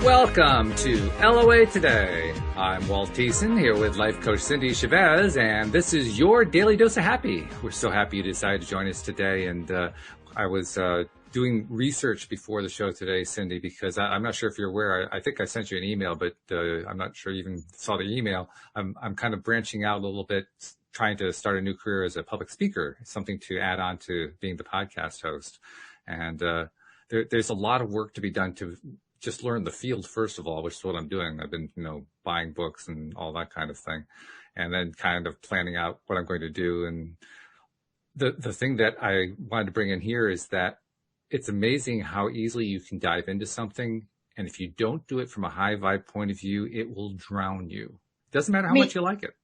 Welcome to LOA Today. I'm Walt Thiessen here with life coach Cindy Chavez, and this is your daily dose of happy. We're so happy you decided to join us today. And I was doing research before the show today, Cindy, because I'm not sure if you're aware. I think I sent you an email, but I'm not sure you even saw the email. I'm kind of branching out a little bit, trying to start a new career as a public speaker, something to add on to being the podcast host. And there's a lot of work to be done to just learn the field, first of all, which is what I'm doing. I've been, buying books and all that kind of thing, and then kind of planning out what I'm going to do. And the thing that I wanted to bring in here is that it's amazing how easily you can dive into something. And if you don't do it from a high vibe point of view, it will drown you. Doesn't matter how much you like it.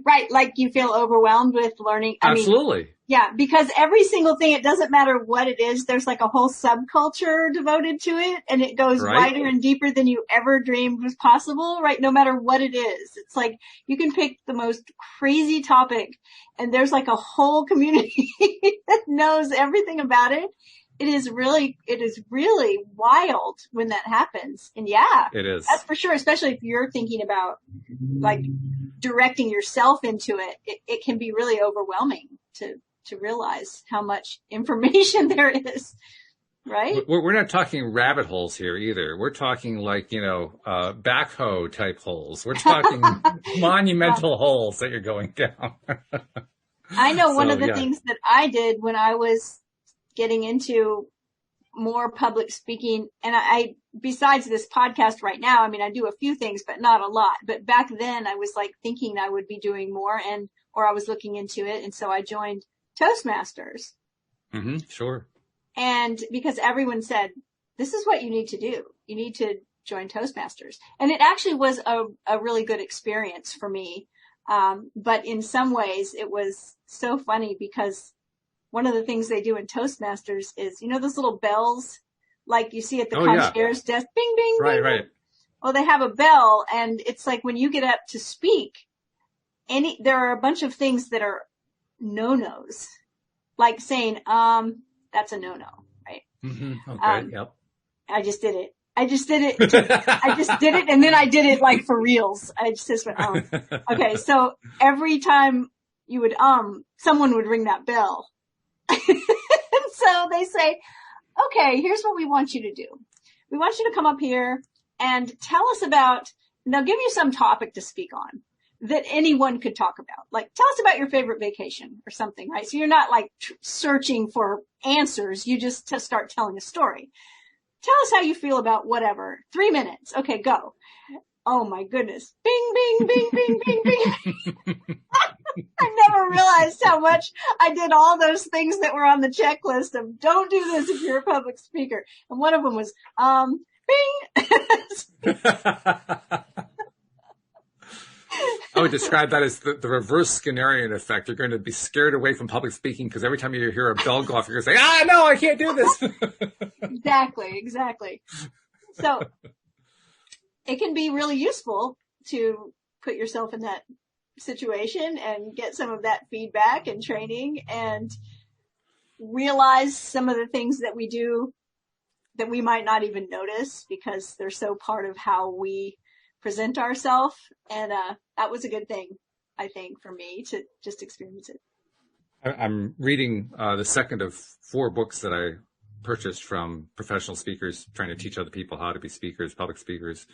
Right. Like you feel overwhelmed with learning. Absolutely. Yeah. Because every single thing, it doesn't matter what it is. There's like a whole subculture devoted to it, and it goes wider and deeper than you ever dreamed was possible. Right. No matter what it is. It's like you can pick the most crazy topic and there's like a whole community that knows everything about it. It is really wild when that happens. And yeah, it is. That's for sure. Especially if you're thinking about like directing yourself into it, it can be really overwhelming to realize how much information there is, right? We're not talking rabbit holes here either. We're talking like, backhoe type holes. We're talking monumental holes that you're going down. I know one of the things that I did when I was getting into more public speaking, and I besides this podcast right now, I do a few things, but not a lot. But back then I was like thinking I would be doing more, or I was looking into it. And so I joined Toastmasters. Mm-hmm, sure. And because everyone said, this is what you need to do. You need to join Toastmasters. And it actually was a really good experience for me. But in some ways it was so funny because one of the things they do in Toastmasters is, those little bells like you see at the concierge desk, bing, bing, bing. Right. Well, they have a bell, and it's like when you get up to speak, there are a bunch of things that are no-nos, like saying, that's a no-no, right? Mm-hmm. Okay, yep. I just did it. I just did it, and then I did it like for reals. I just went, Okay, so every time you would, someone would ring that bell. And so they say, okay, here's what we want you to do. We want you to come up here and tell us they'll give you some topic to speak on that anyone could talk about. Like, tell us about your favorite vacation or something, right? So you're not like searching for answers. You just start telling a story. Tell us how you feel about whatever. 3 minutes. Okay, go. Oh my goodness. Bing, bing, bing, bing, bing, bing. I never realized how much I did all those things that were on the checklist of don't do this if you're a public speaker. And one of them was, bing. I would describe that as the reverse Skinnerian effect. You're going to be scared away from public speaking because every time you hear a bell go off, you're going to say, no, I can't do this. Exactly. So it can be really useful to put yourself in that situation and get some of that feedback and training and realize some of the things that we do that we might not even notice because they're so part of how we present ourselves. And that was a good thing, I think, for me to just experience it. I'm reading the second of 4 books that I purchased from professional speakers trying to teach other people how to be speakers, public speakers.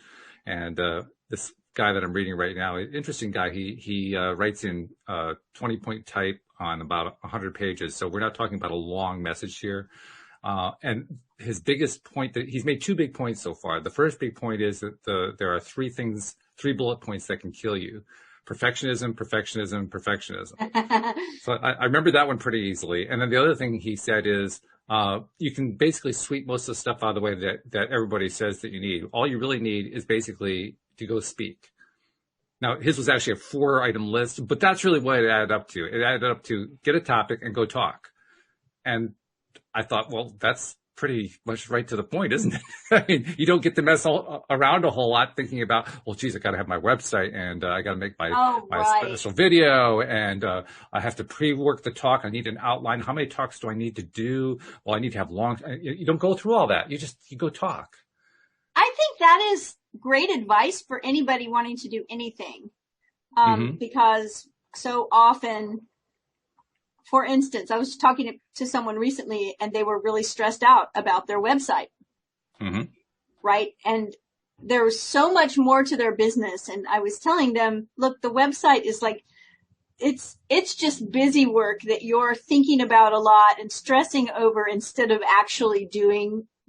And this guy that I'm reading right now, interesting guy, he writes in 20-point type on about 100 pages. So we're not talking about a long message here. And his biggest point that he's made 2 big points so far. The first big point is that there are 3 bullet points that can kill you. Perfectionism. So I remember that one pretty easily. And then the other thing he said is, you can basically sweep most of the stuff out of the way that everybody says that you need. All you really need is basically to go speak. Now, his was actually a 4-item list, but that's really what it added up to. It added up to get a topic and go talk. And I thought, well, that's pretty much right to the point, isn't it? I mean, you don't get to mess around a whole lot thinking about, well, geez, I got to have my website and I got to make my special video and I have to pre-work the talk. I need an outline. How many talks do I need to do? Well, I need to have long. You don't go through all that. You go talk. that is great advice for anybody wanting to do anything. Because so often, for instance, I was talking to someone recently and they were really stressed out about their website. Right? And there was so much more to their business. And I was telling them, look, the website is like, it's just busy work that you're thinking about a lot and stressing over instead of actually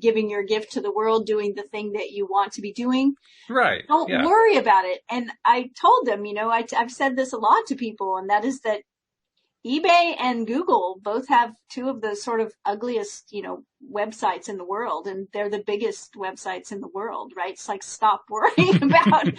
giving your gift to the world, doing the thing that you want to be doing. Right. Don't worry about it. And I told them, I've said this a lot to people, and that is that eBay and Google both have two of the sort of ugliest, websites in the world, and they're the biggest websites in the world, right? It's like, stop worrying about it.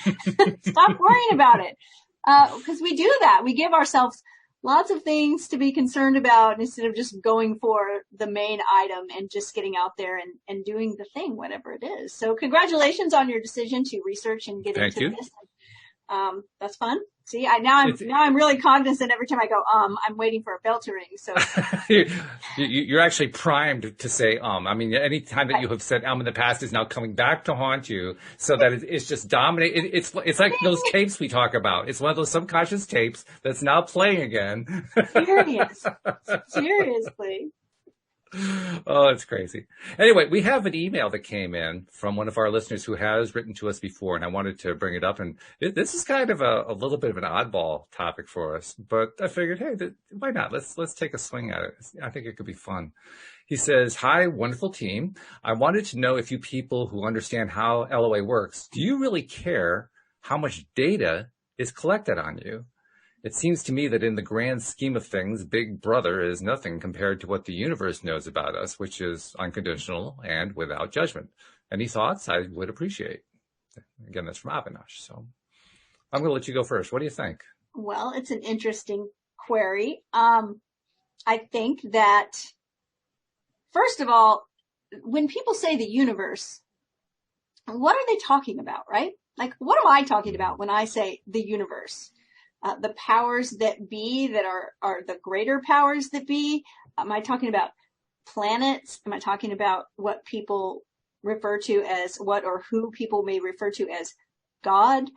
Because we do that. We give ourselves lots of things to be concerned about instead of just going for the main item and just getting out there and doing the thing, whatever it is. So congratulations on your decision to research and get into this. That's fun. See, now I'm really cognizant every time I go, I'm waiting for a bell to ring. So you're actually primed to say, I mean, any time that you have said, in the past is now coming back to haunt you so that it's just dominating. It's like those tapes we talk about. It's one of those subconscious tapes that's now playing again. Seriously. Oh, it's crazy. Anyway, we have an email that came in from one of our listeners who has written to us before, and I wanted to bring it up. And this is kind of a little bit of an oddball topic for us, but I figured, hey, why not? Let's take a swing at it. I think it could be fun. He says, "Hi, wonderful team. I wanted to know if you people who understand how LOA works, do you really care how much data is collected on you? It seems to me that in the grand scheme of things, Big Brother is nothing compared to what the universe knows about us, which is unconditional and without judgment. Any thoughts? I would appreciate." Again, that's from Avinash. So I'm going to let you go first. What do you think? Well, it's an interesting query. I think that, first of all, when people say the universe, what are they talking about, right? Like, what am I talking about when I say the universe? The powers that be that are the greater powers that be? Am I talking about planets? Am I talking about what people refer to as who people may refer to as God?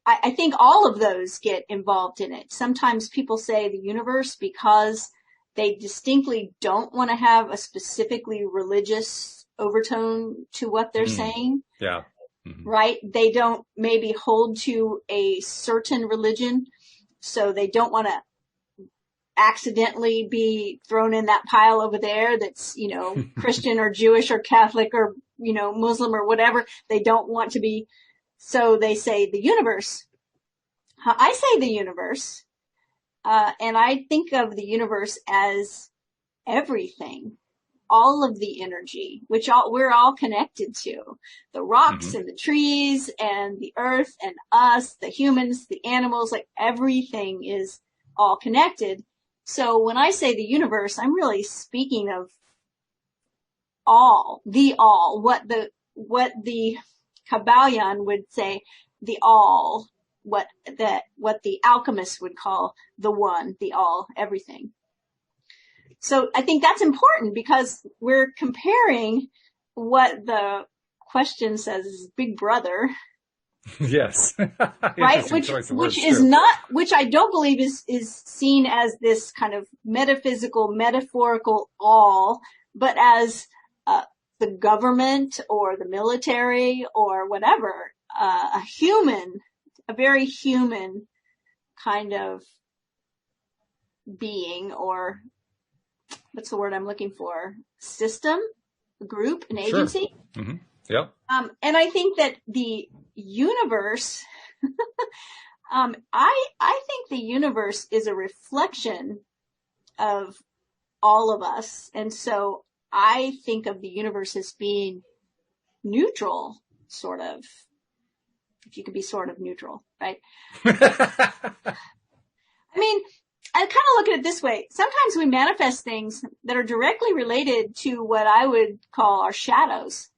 I think all of those get involved in it. Sometimes people say the universe because they distinctly don't want to have a specifically religious overtone to what they're saying. Yeah. Right? They don't maybe hold to a certain religion, so they don't want to accidentally be thrown in that pile over there that's, Christian or Jewish or Catholic or, Muslim or whatever. They don't want to be. So they say the universe. I say the universe, and I think of the universe as everything. All of the energy, which we're all connected to, the rocks and the trees and the earth and us, the humans, the animals, like everything is all connected. So when I say the universe, I'm really speaking of all, what the Kabbalion would say, the all, what the alchemists would call the one, the all, everything. So I think that's important because we're comparing what the question says is Big Brother. Yes. Right? Which I don't believe is seen as this kind of metaphysical, metaphorical all, but as the government or the military or whatever, a very human kind of being, or what's the word I'm looking for? System, group, an agency. Sure. Yep. And I think that the universe, I think the universe is a reflection of all of us. And so I think of the universe as being neutral, sort of, if you could be sort of neutral, right? I mean, I kind of look at it this way. Sometimes we manifest things that are directly related to what I would call our shadows.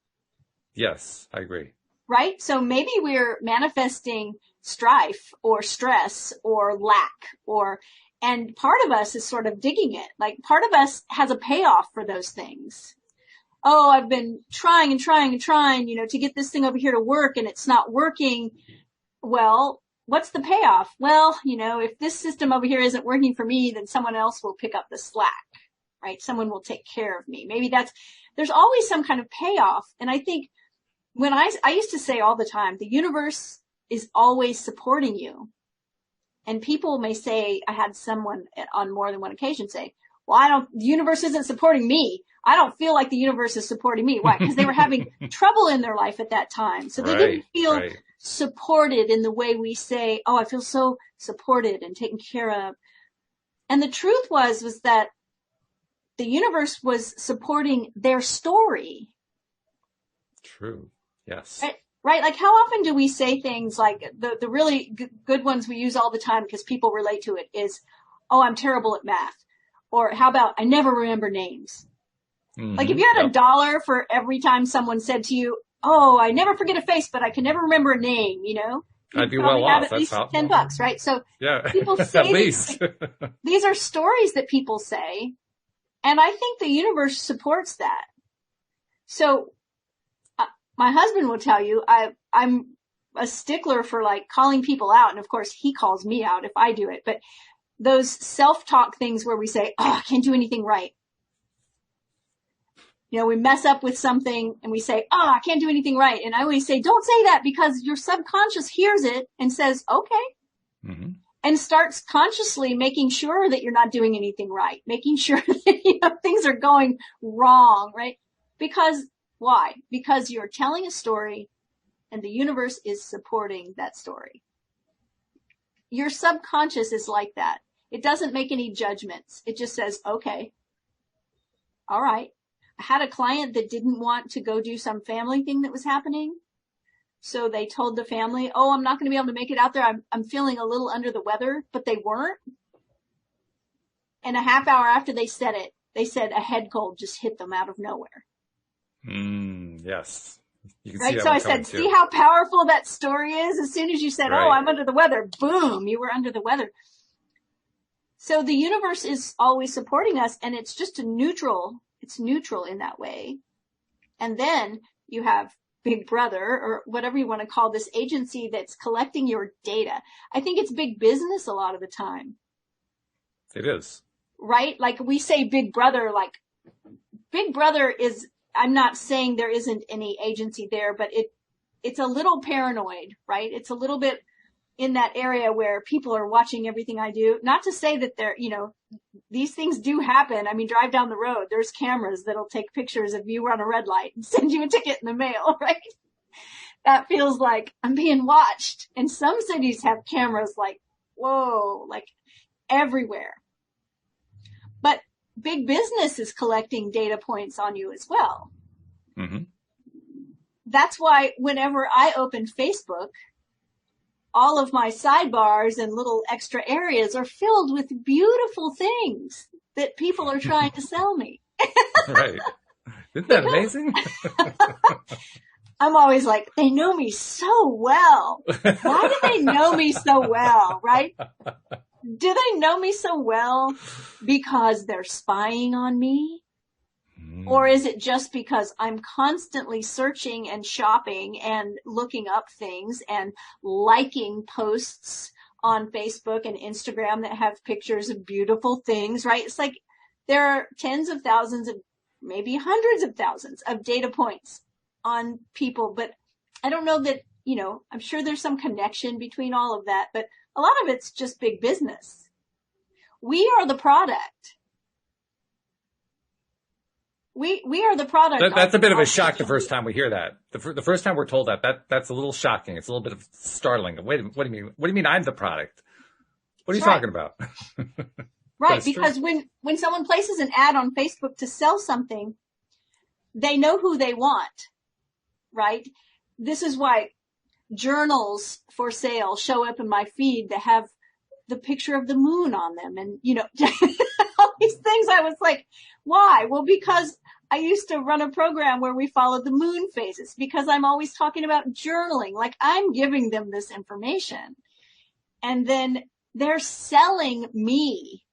Yes, I agree. Right? So maybe we're manifesting strife or stress or lack, and part of us is sort of digging it. Like part of us has a payoff for those things. oh, I've been trying and trying and trying, to get this thing over here to work and it's not working. Well, what's the payoff? Well, if this system over here isn't working for me, then someone else will pick up the slack, right? Someone will take care of me. Maybe there's always some kind of payoff. And I think when I used to say all the time, the universe is always supporting you. And people may say, I had someone on more than one occasion say, well, the universe isn't supporting me. I don't feel like the universe is supporting me. Why? Because they were having trouble in their life at that time. So they didn't feel supported in the way we say, oh, I feel so supported and taken care of. And the truth was that the universe was supporting their story. True. Yes. Right? Like how often do we say things like the really good ones we use all the time because people relate to it is, oh, I'm terrible at math. Or how about I never remember names. Mm-hmm. Like if you had $1 for every time someone said to you, oh, I never forget a face, but I can never remember a name, I'd be well off. At least $10, right? So people say at least. These are stories that people say. And I think the universe supports that. So my husband will tell you, I'm a stickler for like calling people out. And of course he calls me out if I do it, but those self-talk things where we say, oh, I can't do anything right. We mess up with something and we say, oh, I can't do anything right. And I always say, don't say that because your subconscious hears it and says, okay. Mm-hmm. And starts consciously making sure that you're not doing anything right, making sure that things are going wrong, right? Because why? Because you're telling a story and the universe is supporting that story. Your subconscious is like that. It doesn't make any judgments. It just says, okay, all right. I had a client that didn't want to go do some family thing that was happening. So they told the family, oh, I'm not going to be able to make it out there. I'm feeling a little under the weather, but they weren't. And a half hour after they said it, they said a head cold just hit them out of nowhere. Yes. You can right. See that so I said, see how powerful that story is? As soon as you said, oh, I'm under the weather, boom, you were under the weather. So the universe is always supporting us and it's just it's neutral in that way. And then you have Big Brother or whatever you want to call this agency that's collecting your data. I think it's big business a lot of the time. It is. Right? Like we say Big Brother, like Big Brother is, I'm not saying there isn't any agency there, but it's a little paranoid, right? It's a little bit in that area where people are watching everything I do. Not to say that these things do happen. I mean, drive down the road. There's cameras that'll take pictures of you run a red light and send you a ticket in the mail, right? That feels like I'm being watched. And some cities have cameras like, whoa, like everywhere. But big business is collecting data points on you as well. Mm-hmm. That's why whenever I open Facebook, all of my sidebars and little extra areas are filled with beautiful things that people are trying to sell me. Right. Isn't that amazing? I'm always like, they know me so well. Why do they know me so well, right? Do they know me so well because they're spying on me? Or is it just because I'm constantly searching and shopping and looking up things and liking posts on Facebook and Instagram that have pictures of beautiful things, right? It's like there are tens of thousands of, maybe hundreds of thousands of data points on people. But I don't know that, I'm sure there's some connection between all of that, but a lot of it's just big business. We are the product. We are the product. That's a bit of a shock the first time we hear that. The first time we're told that's a little shocking. It's a little bit of startling. Wait, what do you mean? What do you mean I'm the product? What are you talking about? Right, because when someone places an ad on Facebook to sell something, they know who they want, right? This is why journals for sale show up in my feed that have the picture of the moon on them and, all these things. I was like, why? Well, because I used to run a program where we followed the moon phases because I'm always talking about journaling. Like I'm giving them this information and then they're selling me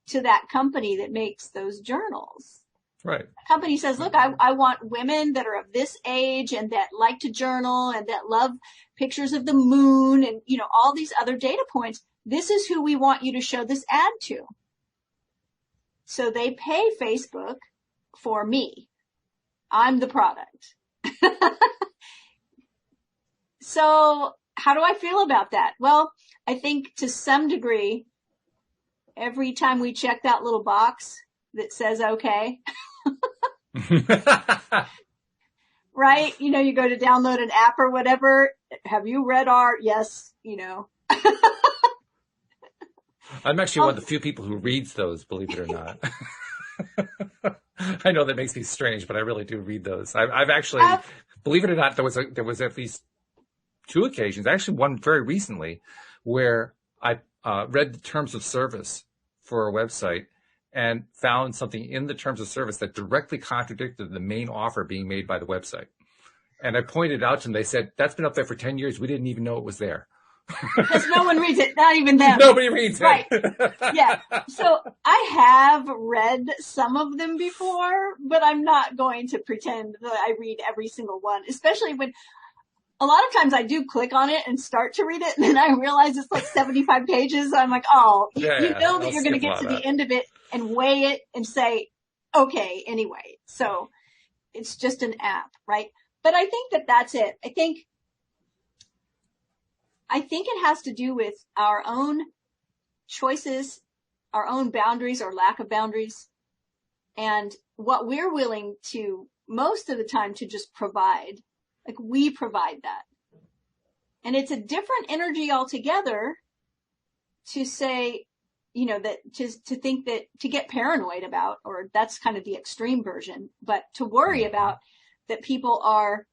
to that company that makes those journals. Right. Company says, look, I want women that are of this age and that like to journal and that love pictures of the moon and, all these other data points. This is who we want you to show this ad to. So they pay Facebook for me. I'm the product. So how do I feel about that? Well, I think to some degree, every time we check that little box that says okay, right? You go to download an app or whatever. Have you read our, yes, I'm actually one of the few people who reads those, believe it or not. I know that makes me strange, but I really do read those. I've actually, believe it or not, there was at least 2 occasions, actually one very recently, where I read the terms of service for a website and found something in the terms of service that directly contradicted the main offer being made by the website. And I pointed out to them, they said, that's been up there for 10 years. We didn't even know it was there. Because no one reads it, not even them. Nobody reads it. Right. Yeah. So I have read some of them before, but I'm not going to pretend that I read every single one, especially when a lot of times I do click on it and start to read it, and then I realize it's like 75 pages. I'm like, you know that you're going to get to the end of it and weigh it and say, okay, anyway. So it's just an app, right? But I think that that's it. I think it has to do with our own choices, our own boundaries or lack of boundaries, and what we're willing to, most of the time, to just provide. Like, we provide that. And it's a different energy altogether to say, that just to think that, to get paranoid about, or that's kind of the extreme version, but to worry about that people are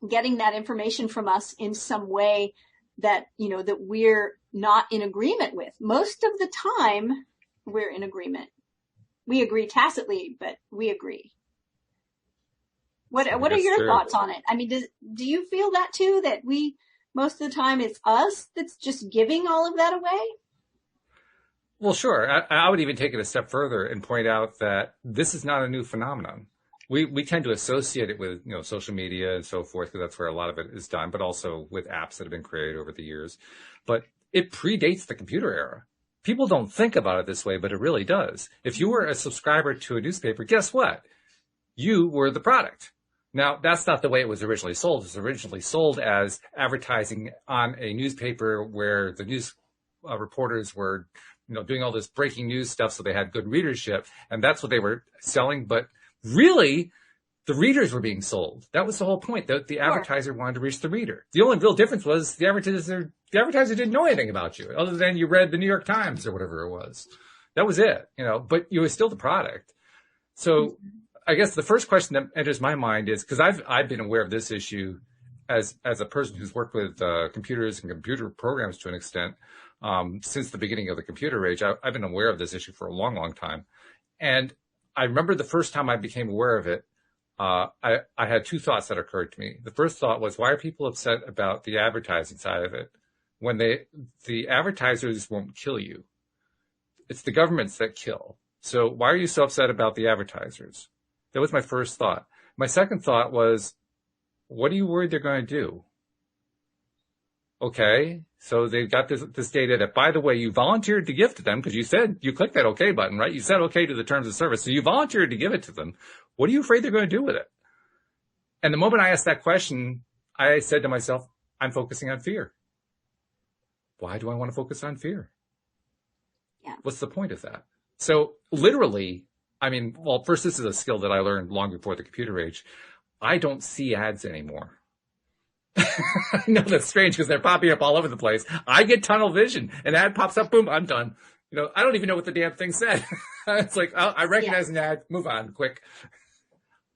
getting that information from us in some way that, that we're not in agreement with. Most of the time, we're in agreement. We agree tacitly, but we agree. What are your thoughts on it? I mean, do you feel that too, that most of the time it's us that's just giving all of that away? Well, sure. I would even take it a step further and point out that this is not a new phenomenon. We tend to associate it with, social media and so forth, because that's where a lot of it is done, but also with apps that have been created over the years. But it predates the computer era. People don't think about it this way, but it really does. If you were a subscriber to a newspaper, guess what? You were the product. Now, that's not the way it was originally sold. It was originally sold as advertising on a newspaper where the news reporters were, doing all this breaking news stuff, so they had good readership, and that's what they were selling. But really, the readers were being sold. That was the whole point. The advertiser wanted to reach the reader. The only real difference was the advertiser didn't know anything about you, other than you read the New York Times or whatever it was. That was it, but you were still the product. So I guess the first question that enters my mind is, because I've been aware of this issue as a person who's worked with computers and computer programs to an extent since the beginning of the computer age. I've been aware of this issue for a long, long time. And I remember the first time I became aware of it, I had 2 thoughts that occurred to me. The first thought was, why are people upset about the advertising side of it when the advertisers won't kill you? It's the governments that kill. So why are you so upset about the advertisers? That was my first thought. My second thought was, what are you worried they're going to do? Okay, so they've got this data that, by the way, you volunteered to give to them, because you said, you clicked that okay button, right? You said okay to the terms of service, so you volunteered to give it to them. What are you afraid they're going to do with it? And the moment I asked that question, I said to myself, I'm focusing on fear. Why do I want to focus on fear? Yeah. What's the point of that? So literally, first, this is a skill that I learned long before the computer age. I don't see ads anymore. I know that's strange because they're popping up all over the place. I get tunnel vision. An ad pops up, boom, I'm done. I don't even know what the damn thing said. It's like, I recognize an ad, move on, quick.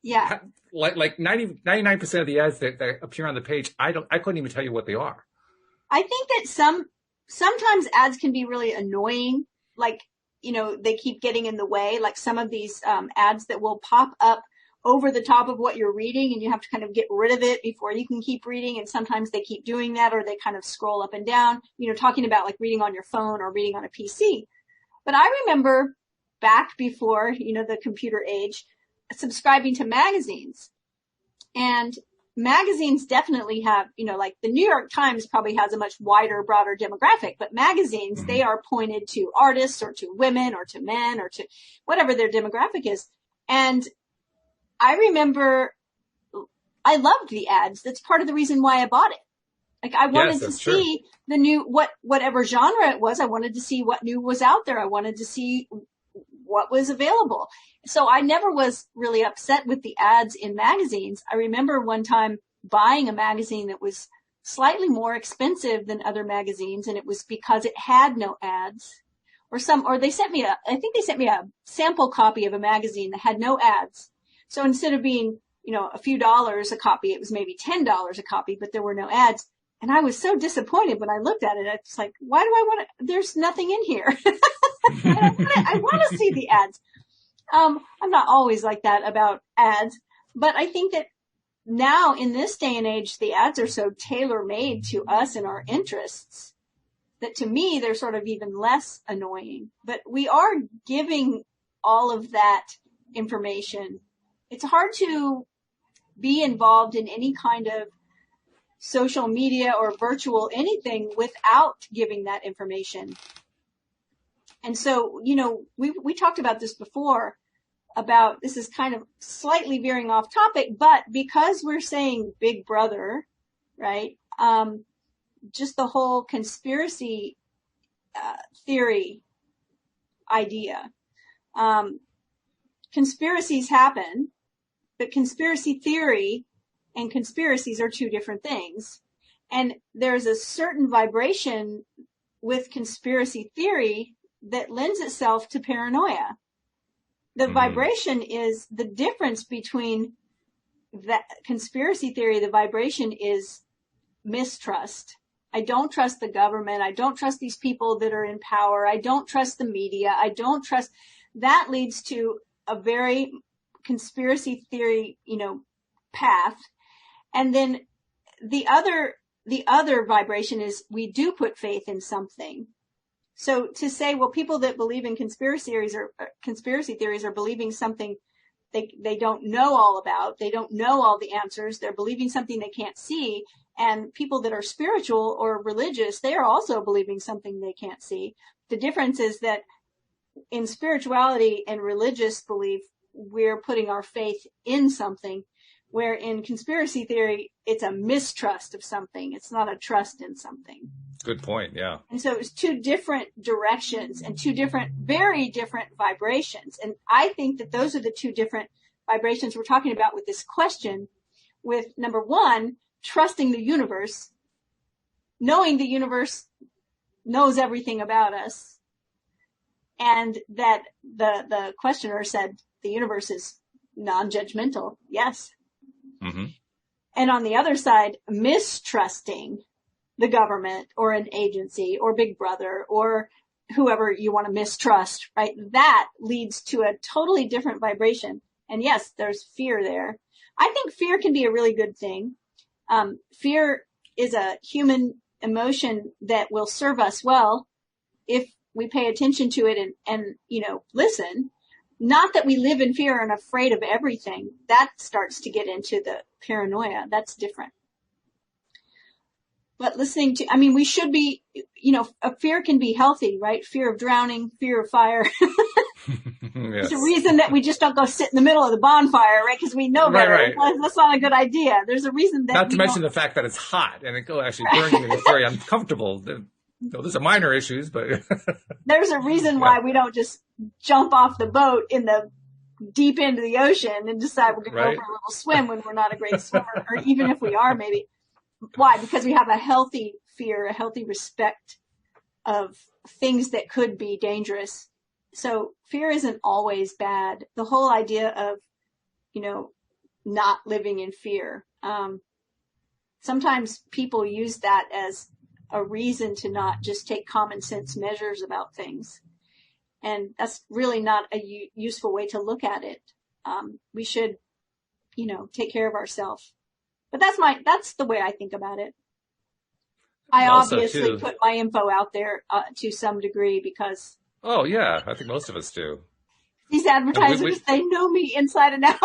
Yeah. Like 99% of the ads that appear on the page, I couldn't even tell you what they are. I think that sometimes ads can be really annoying. Like, they keep getting in the way, like some of these ads that will pop up over the top of what you're reading, and you have to kind of get rid of it before you can keep reading. And sometimes they keep doing that, or they kind of scroll up and down, talking about like reading on your phone or reading on a PC. But I remember back before, the computer age, subscribing to magazines. And magazines definitely have, like the New York Times probably has a much wider, broader demographic, but magazines, they are pointed to artists or to women or to men or to whatever their demographic is. And I remember I loved the ads. That's part of the reason why I bought it. Like I wanted to see the new, whatever genre it was. I wanted to see what new was out there. I wanted to see what was available. So I never was really upset with the ads in magazines. I remember one time buying a magazine that was slightly more expensive than other magazines, and it was because it had no ads. Or they sent me I think they sent me a sample copy of a magazine that had no ads. So instead of being, a few dollars a copy, it was maybe $10 a copy, but there were no ads. And I was so disappointed when I looked at it. I was like, why do I want to, there's nothing in here. I want to see the ads. I'm not always like that about ads, but I think that now in this day and age, the ads are so tailor made to us and our interests that to me, they're sort of even less annoying, but we are giving all of that information. It's hard to be involved in any kind of social media or virtual anything without giving that information. And so, we talked about this before about this is kind of slightly veering off topic, but because we're saying Big Brother, right? Just the whole conspiracy theory idea. Conspiracies happen, but conspiracy theory and conspiracies are two different things. And there's a certain vibration with conspiracy theory that lends itself to paranoia. The vibration is the difference between that conspiracy theory. The vibration is mistrust. I don't trust the government. I don't trust these people that are in power. I don't trust the media. I don't trust. That leads to a very conspiracy theory, path. And then the other vibration is we do put faith in something. So to say, well, people that believe in conspiracy theories are believing something they don't know all about. They don't know all the answers. They're believing something they can't see. And people that are spiritual or religious, they are also believing something they can't see. The difference is that in spirituality and religious belief, we're putting our faith in something, where in conspiracy theory, it's a mistrust of something. It's not a trust in something. Good point. Yeah. And so it's two different directions and two different, very different vibrations. And I think that those are the two different vibrations we're talking about with this question, with number one, trusting the universe, knowing the universe knows everything about us, and that the questioner said the universe is non-judgmental. Yes. Mm-hmm. And on the other side, mistrusting the government or an agency or Big Brother or whoever you want to mistrust, right? That leads to a totally different vibration. And yes, there's fear there. I think fear can be a really good thing. Fear is a human emotion that will serve us well if we pay attention to it and listen. Not that we live in fear and afraid of everything. That starts to get into the paranoia. That's different. But listening to, we should be, a fear can be healthy, right? Fear of drowning, fear of fire. Yes. There's a reason that we just don't go sit in the middle of the bonfire, right? Because we know better. Right. That's not a good idea. There's a reason that. Not to mention the fact that it's hot and it will actually burn you and it's very uncomfortable. There's some minor issues, but. There's a reason why we don't just jump off the boat in the deep end of the ocean and decide we're going to go for a little swim when we're not a great swimmer, or even if we are, maybe. Why? Because we have a healthy fear, a healthy respect of things that could be dangerous. So fear isn't always bad. The whole idea of, not living in fear. Sometimes people use that as a reason to not just take common sense measures about things. And that's really not a useful way to look at it. We should, take care of ourselves. But that's the way I think about it. I also obviously put my info out there to some degree because. Oh yeah, I think most of us do. These advertisers, they know me inside and out.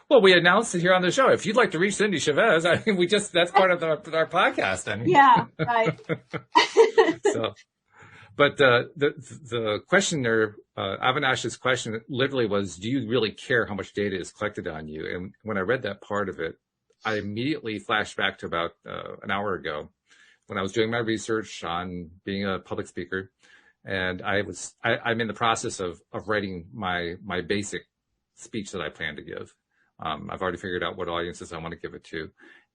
Well, we announced it here on the show. If you'd like to reach Cindy Chavez, I mean, that's part of our podcast. I mean. Yeah, right. So, but the question there, Avinash's question literally was, do you really care how much data is collected on you? And when I read that part of it, I immediately flashed back to about an hour ago when I was doing my research on being a public speaker. And I'm in the process of writing my basic speech that I plan to give. I've already figured out what audiences I want to give it to.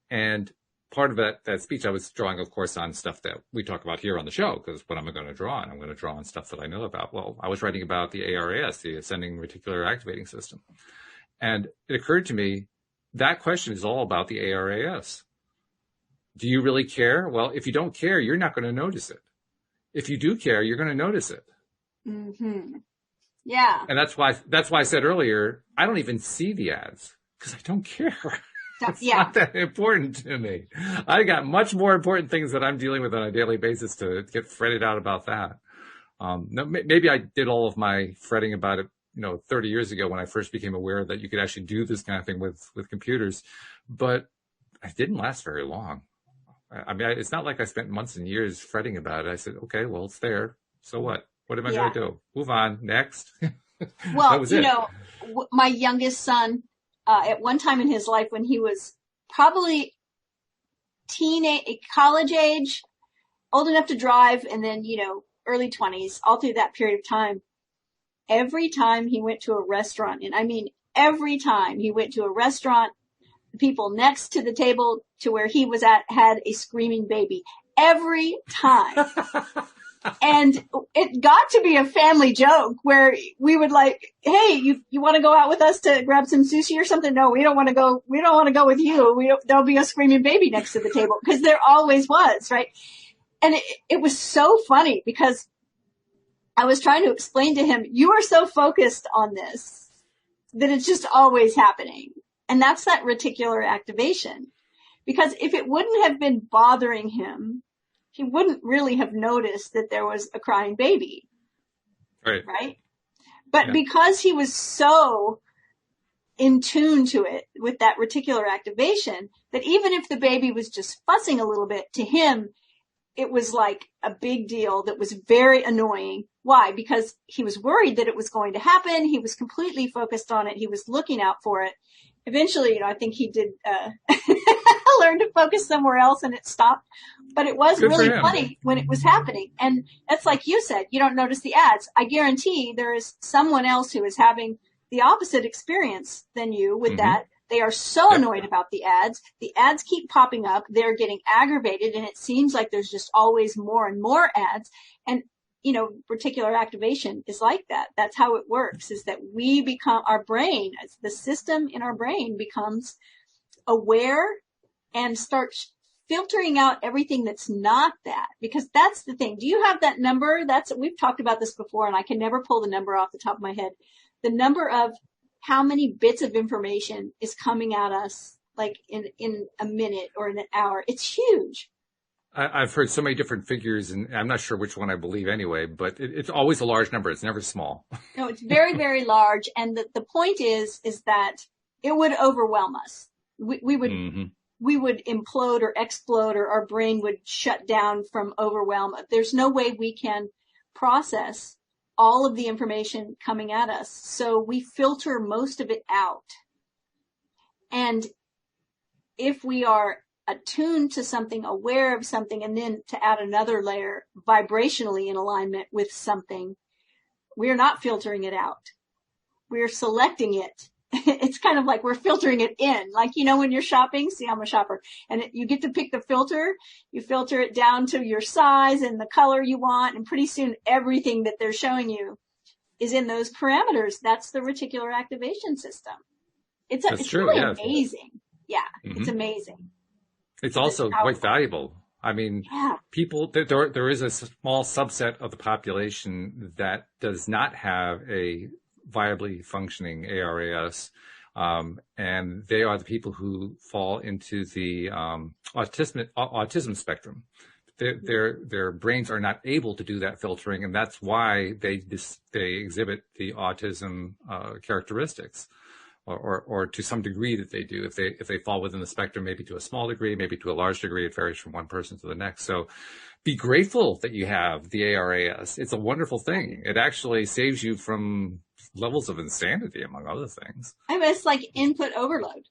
And part of that speech, I was drawing, of course, on stuff that we talk about here on the show, because what am I going to draw on? I'm going to draw on stuff that I know about. Well, I was writing about the ARAS, the Ascending Reticular Activating System. And it occurred to me, that question is all about the ARAS. Do you really care? Well, if you don't care, you're not going to notice it. If you do care, you're going to notice it. Mm-hmm. Yeah. And that's why I said earlier, I don't even see the ads because I don't care. It's not that important to me. I got much more important things that I'm dealing with on a daily basis to get fretted out about that. Maybe I did all of my fretting about it, 30 years ago when I first became aware that you could actually do this kind of thing with computers, but it didn't last very long. I mean, it's not like I spent months and years fretting about it. I said, okay, well, it's there. So what? What am I going to do? Move on. Next. Well, that was it. My youngest son, at one time in his life when he was probably college age, old enough to drive, and then, early 20s, all through that period of time, every time he went to a restaurant, and I mean, every time he went to a restaurant, the people next to the table to where he was at had a screaming baby. Every time. And it got to be a family joke where we would like, hey, you want to go out with us to grab some sushi or something? No, we don't want to go. We don't want to go with you. There'll be a screaming baby next to the table, because there always was, right? And it was so funny because I was trying to explain to him, you are so focused on this that it's just always happening. And that's that reticular activation. Because if it wouldn't have been bothering him, he wouldn't really have noticed that there was a crying baby. Right? But because he was so in tune to it with that reticular activation, that even if the baby was just fussing a little bit, to him, it was like a big deal that was very annoying. Why? Because he was worried that it was going to happen. He was completely focused on it. He was looking out for it. Eventually, I think he did learn to focus somewhere else, and it stopped. But it was really funny when it was happening. And that's like you said, you don't notice the ads. I guarantee there is someone else who is having the opposite experience than you with that. They are so annoyed about the ads. The ads keep popping up. They're getting aggravated, and it seems like there's just always more and more ads. And, reticular activation is like that. That's how it works, is that we become, our brain, the system in our brain becomes aware and starts filtering out everything that's not that. Because that's the thing. Do you have that number? We've talked about this before, and I can never pull the number off the top of my head. The number of how many bits of information is coming at us like in a minute or in an hour. It's huge. I've heard so many different figures, and I'm not sure which one I believe anyway, but it's always a large number. It's never small. No, it's very, very large. And the point is that it would overwhelm us. We would implode or explode, or our brain would shut down from overwhelm. There's no way we can process all of the information coming at us. So we filter most of it out. And if we are attuned to something, aware of something, and then to add another layer vibrationally in alignment with something, we're not filtering it out. We're selecting it. It's kind of like we're filtering it in. Like, when you're shopping, see, I'm a shopper, and you get to pick the filter. You filter it down to your size and the color you want, and pretty soon everything that they're showing you is in those parameters. That's the reticular activation system. It's really amazing. Yeah, it's amazing. It's also quite valuable. I mean, people, there is a small subset of the population that does not have a viably functioning ARAS, and they are the people who fall into the autism spectrum. their brains are not able to do that filtering, and that's why they exhibit the autism characteristics, or to some degree that they do. If they fall within the spectrum, maybe to a small degree, maybe to a large degree, it varies from one person to the next. So be grateful that you have the ARAS. It's a wonderful thing. It actually saves you from levels of insanity, among other things. I mean, it's like input overload.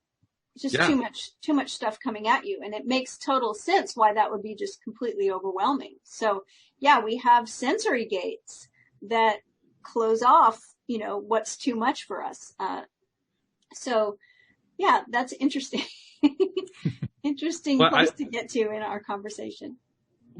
It's just too much stuff coming at you. And it makes total sense why that would be just completely overwhelming. So yeah, we have sensory gates that close off, what's too much for us. So yeah, that's interesting. Interesting place to get to in our conversation.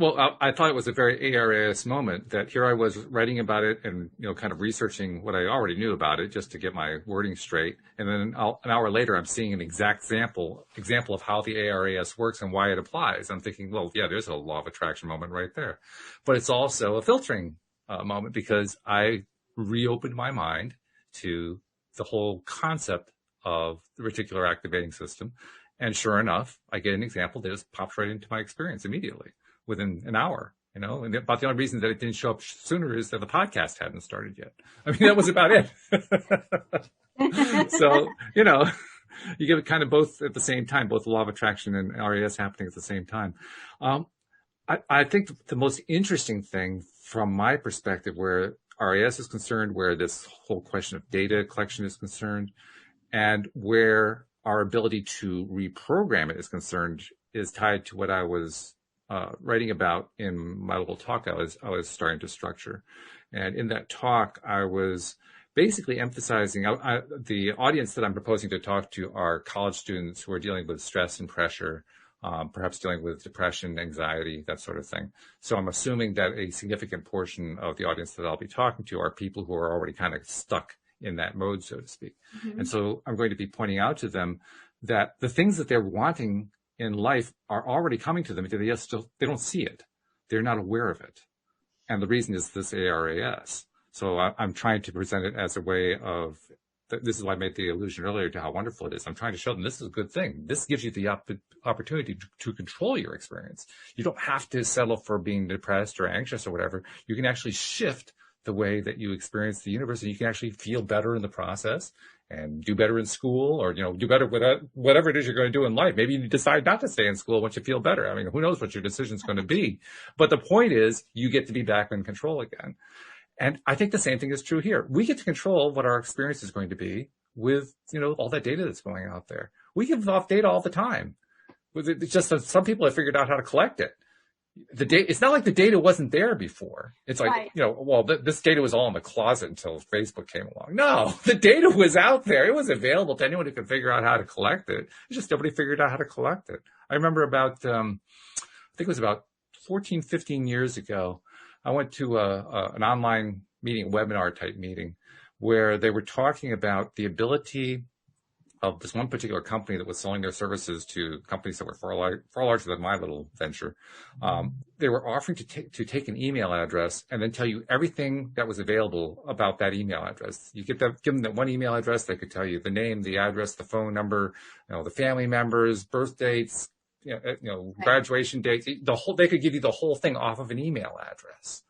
Well, I thought it was a very ARAS moment that here I was writing about it and, kind of researching what I already knew about it just to get my wording straight. And then an hour later, I'm seeing an exact example of how the ARAS works and why it applies. I'm thinking, well, yeah, there's a law of attraction moment right there. But it's also a filtering moment because I reopened my mind to the whole concept of the reticular activating system. And sure enough, I get an example that just pops right into my experience immediately. Within an hour, and about the only reason that it didn't show up sooner is that the podcast hadn't started yet. I mean, that was about it. So, you get it kind of both at the same time, both the law of attraction and RAS happening at the same time. I think the most interesting thing from my perspective, where RAS is concerned, where this whole question of data collection is concerned, and where our ability to reprogram it is concerned, is tied to what I was writing about in my little talk I was starting to structure. And in that talk, I was basically emphasizing the audience that I'm proposing to talk to are college students who are dealing with stress and pressure, perhaps dealing with depression, anxiety, that sort of thing. So I'm assuming that a significant portion of the audience that I'll be talking to are people who are already kind of stuck in that mode, so to speak. Mm-hmm. And so I'm going to be pointing out to them that the things that they're wanting in life are already coming to them. They don't see it. They're not aware of it. And the reason is this ARAS. So I'm trying to present it as a way of, this is why I made the allusion earlier to how wonderful it is. I'm trying to show them this is a good thing. This gives you the opportunity to control your experience. You don't have to settle for being depressed or anxious or whatever. You can actually shift the way that you experience the universe, and you can actually feel better in the process and do better in school, or, do better with whatever it is you're going to do in life. Maybe you decide not to stay in school once you feel better. I mean, who knows what your decision is going to be. But the point is, you get to be back in control again. And I think the same thing is true here. We get to control what our experience is going to be with, all that data that's going out there. We give off data all the time. It's just that some people have figured out how to collect it. The data, it's not like the data wasn't there before. It's like, right. This data was all in the closet until Facebook came along. No, the data was out there. It was available to anyone who could figure out how to collect it. It's just nobody figured out how to collect it. I remember about, I think it was about 14, 15 years ago, I went to an online meeting, webinar type meeting, where they were talking about the ability of this one particular company that was selling their services to companies that were far larger than my little venture. They were offering to take an email address and then tell you everything that was available about that email address. You give them that one email address, they could tell you the name, the address, the phone number, the family members, birth dates, graduation dates, they could give you the whole thing off of an email address.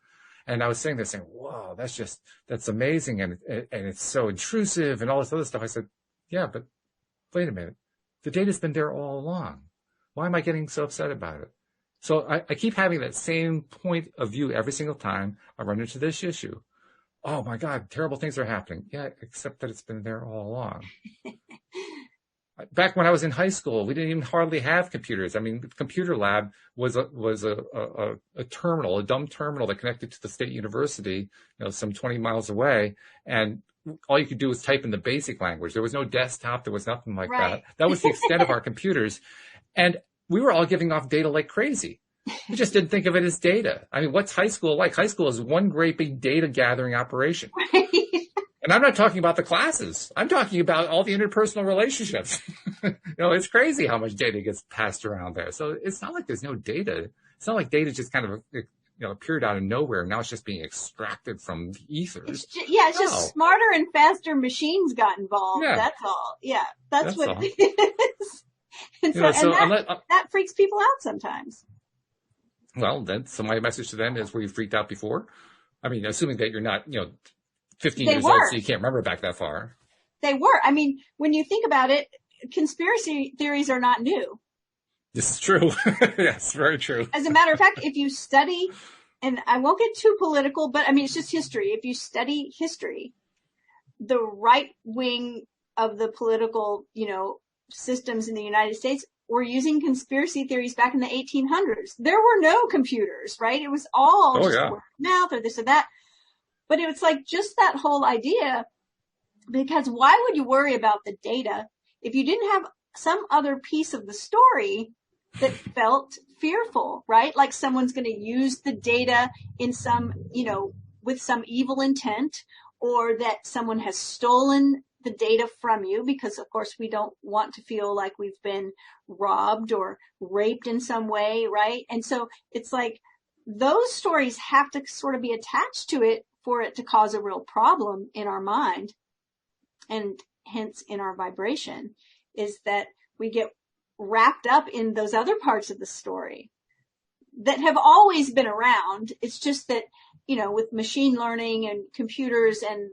And I was saying this, whoa, that's amazing. And it's so intrusive and all this other stuff. I said, yeah, but wait a minute. The data's been there all along. Why am I getting so upset about it? So I keep having that same point of view every single time I run into this issue. Oh my God, terrible things are happening. Yeah, except that it's been there all along. Back when I was in high school, we didn't even hardly have computers. I mean, the computer lab was a terminal, a dumb terminal that connected to the state university, some 20 miles away. And all you could do was type in the basic language. There was no desktop. There was nothing like that. That was the extent of our computers. And we were all giving off data like crazy. We just didn't think of it as data. I mean, what's high school like? High school is one great big data gathering operation. And I'm not talking about the classes. I'm talking about all the interpersonal relationships. It's crazy how much data gets passed around there. So it's not like there's no data. It's not like data just kind of, appeared out of nowhere. Now it's just being extracted from the ethers. It's just smarter and faster machines got involved. Yeah. That's all. Yeah. That's what all. It is. And that freaks people out sometimes. Well, then, so my message to them is, were you freaked out before? I mean, assuming that you're not, 15 They years old, were. so you can't remember back that far. They were. I mean, when you think about it, conspiracy theories are not new. This is true. Yes, very true. As a matter of fact, if you study, and I won't get too political, but I mean, it's just history. If you study history, the right wing of the political, systems in the United States were using conspiracy theories back in the 1800s. There were no computers, right? It was all just word of mouth or this or that. But it was like just that whole idea, because why would you worry about the data if you didn't have some other piece of the story that felt fearful, right? Like someone's going to use the data in some, with some evil intent, or that someone has stolen the data from you, because of course we don't want to feel like we've been robbed or raped in some way, right? And so it's like those stories have to sort of be attached to it for it to cause a real problem in our mind, and hence in our vibration, is that we get wrapped up in those other parts of the story that have always been around. It's just that, with machine learning and computers and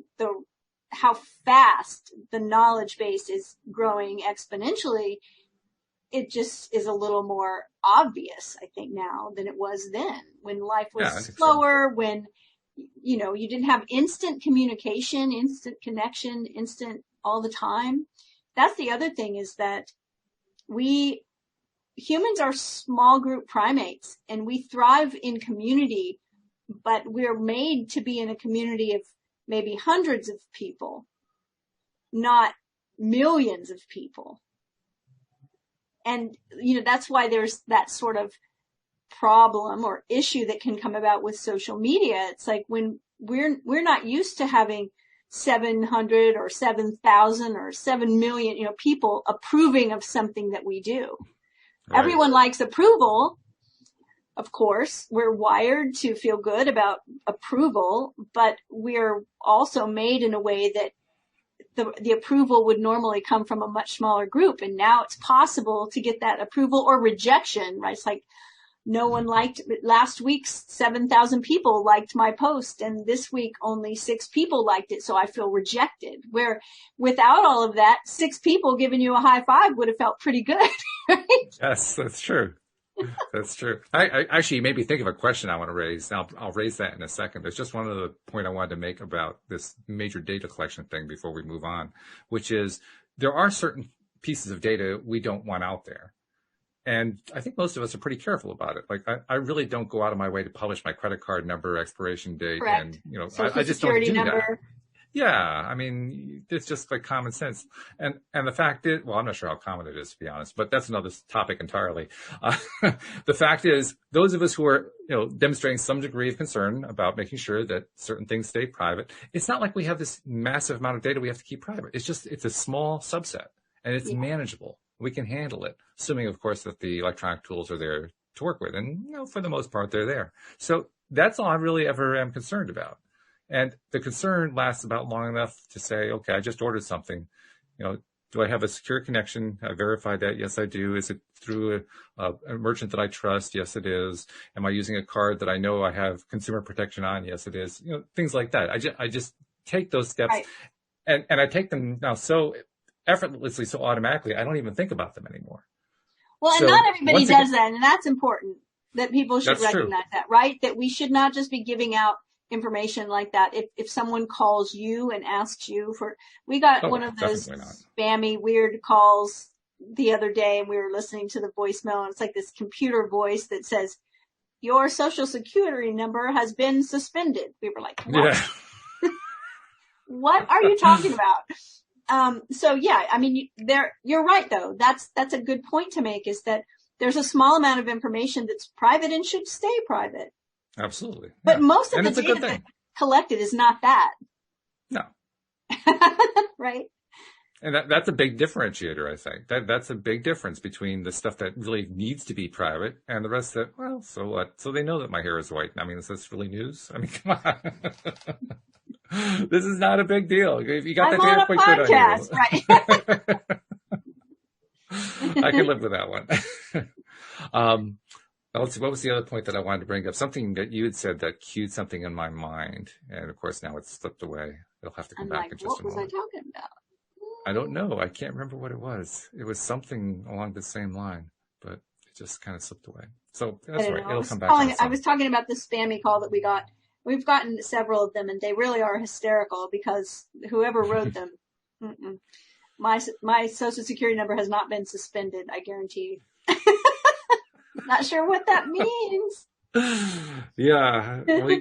how fast the knowledge base is growing exponentially, it just is a little more obvious, I think, now than it was then, when life was slower, when, you didn't have instant communication, instant connection, instant all the time. That's the other thing, is that humans are small group primates, and we thrive in community, but we're made to be in a community of maybe hundreds of people, not millions of people. And, that's why there's that sort of problem or issue that can come about with social media. It's like when we're not used to having 700 or 7,000 or 7 million, people approving of something that we do. Right. Everyone likes approval. Of course, we're wired to feel good about approval, but we're also made in a way that the approval would normally come from a much smaller group. And now it's possible to get that approval or rejection, right? It's like, no one liked last week, 7,000 people liked my post, and this week only 6 people liked it. So I feel rejected, where without all of that, 6 people giving you a high five would have felt pretty good. Right? Yes, that's true. That's true. I actually made me think of a question I want to raise. I'll raise that in a second. There's just one other point I wanted to make about this major data collection thing before we move on, which is there are certain pieces of data we don't want out there. And I think most of us are pretty careful about it. Like, I really don't go out of my way to publish my credit card number, expiration date. Correct. And, Social I just don't do number. that. Yeah. I mean, it's just like common sense. And the fact is, well, I'm not sure how common it is, to be honest, but that's another topic entirely. The fact is, those of us who are, demonstrating some degree of concern about making sure that certain things stay private, it's not like we have this massive amount of data we have to keep private. It's a small subset, and it's manageable. We can handle it, assuming, of course, that the electronic tools are there to work with. And, for the most part, they're there. So that's all I really ever am concerned about. And the concern lasts about long enough to say, okay, I just ordered something. Do I have a secure connection? I verified that. Yes, I do. Is it through a merchant that I trust? Yes, it is. Am I using a card that I know I have consumer protection on? Yes, it is. Things like that. I just take those steps, right. and I take them now so effortlessly, so automatically, I don't even think about them anymore. Well, and not everybody does that, and that's important, that people should recognize that, right? That we should not just be giving out information like that. If someone calls you and asks you we got one of those spammy, weird calls the other day, and we were listening to the voicemail, and it's like this computer voice that says, your social security number has been suspended. We were like, what? Yeah. What are you talking about? So yeah, I mean, you're right though. That's a good point to make, is that there's a small amount of information that's private and should stay private. Absolutely. But most of the data that's collected is not that. No. Right. And that's a big differentiator, I think. That's a big difference between the stuff that really needs to be private and the rest that, well, so what? So they know that my hair is white. I mean, is this really news? I mean, come on. This is not a big deal. If you got that hair quite good on you. Right. I can live with that one. What was the other point that I wanted to bring up? Something that you had said that cued something in my mind. And of course, now it's slipped away. It'll have to come I'm back like, in just what a was I moment. talking about? I don't know. I can't remember what it was. It was something along the same line, but it just kind of slipped away. So I that's don't right. know. It'll come back on its I own. was talking about the spammy call that we got. We've gotten several of them, and they really are hysterical because whoever wrote them, my social security number has not been suspended. I guarantee you. Not sure what that means. Yeah. Well,